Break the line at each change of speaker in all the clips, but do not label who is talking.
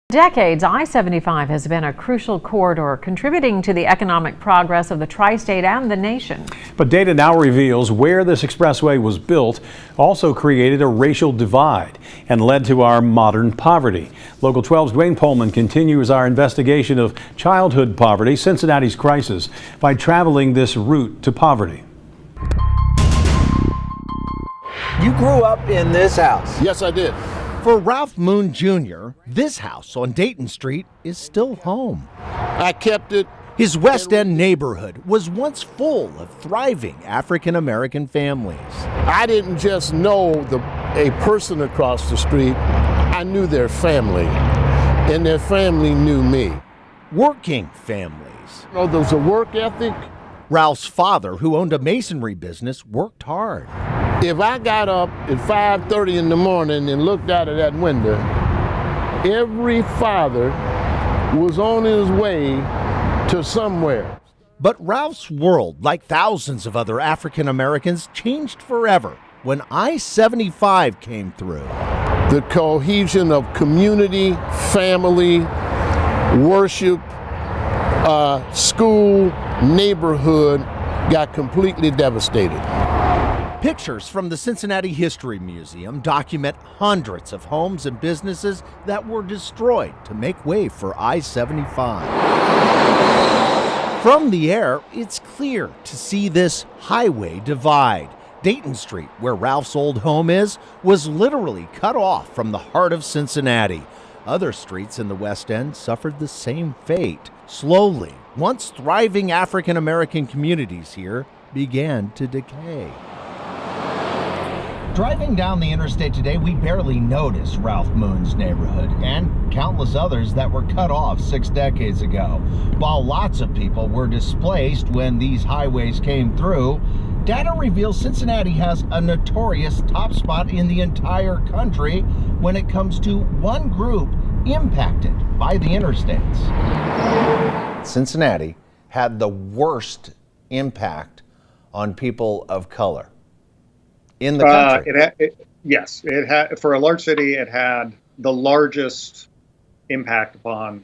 Decades, I-75 has been a crucial corridor contributing to the economic progress of the tri-state and the nation.
But data now reveals where this expressway was built also created a racial divide and led to our modern poverty. Local 12's Duane Pohlman continues our investigation of childhood poverty, Cincinnati's crisis, by traveling this route to poverty.
You grew up in this house?
Yes, I did.
For Ralph Moon Jr., this house on Dayton Street is still home.
I kept it.
His West End neighborhood was once full of thriving African-American families.
I didn't just know a person across the street. I knew their family, and their family knew me.
Working families.
You know, there was a work ethic.
Ralph's father, who owned a masonry business, worked hard.
If I got up at 5:30 in the morning and looked out of that window, every father was on his way to somewhere.
But Ralph's world, like thousands of other African Americans, changed forever when I-75 came through.
The cohesion of community, family, worship, school, neighborhood got completely devastated.
Pictures from the Cincinnati History Museum document hundreds of homes and businesses that were destroyed to make way for I-75. From the air, it's clear to see this highway divide. Dayton Street, where Ralph's old home is, was literally cut off from the heart of Cincinnati. Other streets in the West End suffered the same fate. Slowly, once thriving African American communities here began to decay. Driving down the interstate today, we barely notice Ralph Moon's neighborhood and countless others that were cut off 6 decades ago. While lots of people were displaced when these highways came through, data reveals Cincinnati has a notorious top spot in the entire country when it comes to one group impacted by the interstates. Cincinnati had the worst impact on people of color in the country.
Yes, it had, for a large city, it had the largest impact upon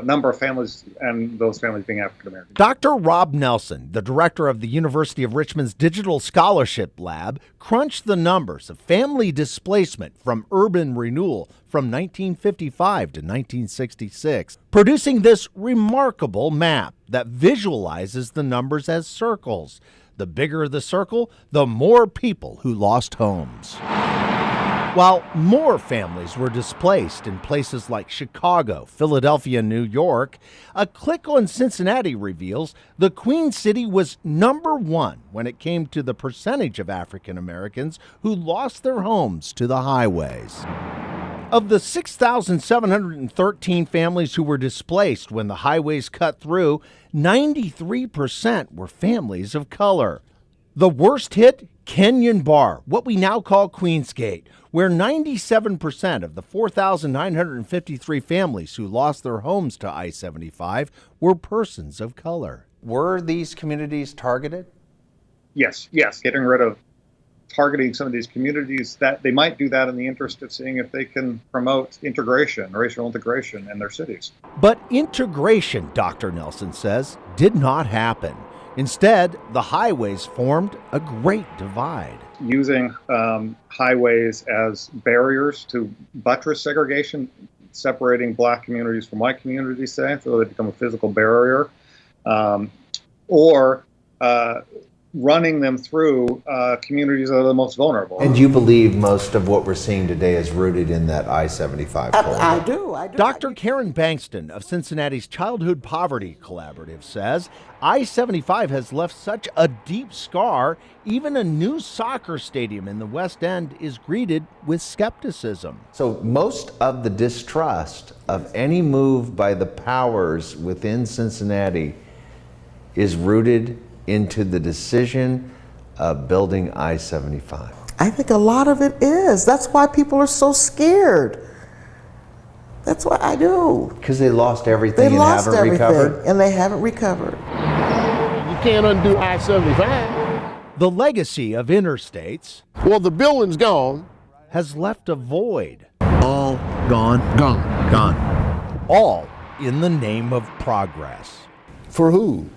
number of families, and those families being African American.
Dr. Rob Nelson, the director of the University of Richmond's Digital Scholarship Lab, crunched the numbers of family displacement from urban renewal from 1955 to 1966, producing this remarkable map that visualizes the numbers as circles. The bigger the circle, the more people who lost homes. While more families were displaced in places like Chicago, Philadelphia, and New York, a click on Cincinnati reveals the Queen City was #1 when it came to the percentage of African Americans who lost their homes to the highways. Of the 6,713 families who were displaced when the highways cut through, 93% were families of color. The worst hit, Kenyon Bar, what we now call Queensgate, where 97% of the 4,953 families who lost their homes to I-75 were persons of color. Were these communities targeted?
Yes. Getting rid of targeting some of these communities, that they might do that in the interest of seeing if they can promote integration, racial integration in their cities.
But integration, Dr. Nelson says, did not happen. Instead, the highways formed a great divide.
Using highways as barriers to buttress segregation, separating black communities from white communities, say, so they become a physical barrier, or running them through communities that are the most vulnerable.
And you believe most of what we're seeing today is rooted in that I-75 corridor?
I do.
Dr. Karen Bankston of Cincinnati's Childhood Poverty Collaborative says I-75 has left such a deep scar, even a new soccer stadium in the West End is greeted with skepticism.
So most of the distrust of any move by the powers within Cincinnati is rooted into the decision of building I-75.
I think a lot of it is. That's why people are so scared. That's what I do.
Because they lost everything haven't recovered?
And they haven't recovered.
You can't undo I-75.
The legacy of interstates,
Well, the building's gone.
has left a void.
All gone.
all in the name of progress.
For who?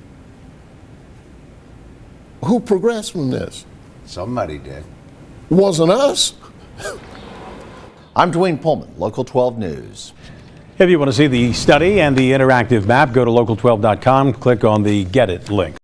Who progressed from this?
Somebody did.
Wasn't us.
I'm Duane Pohlman, Local 12 News.
If you want to see the study and the interactive map, go to local12.com, click on the Get It link.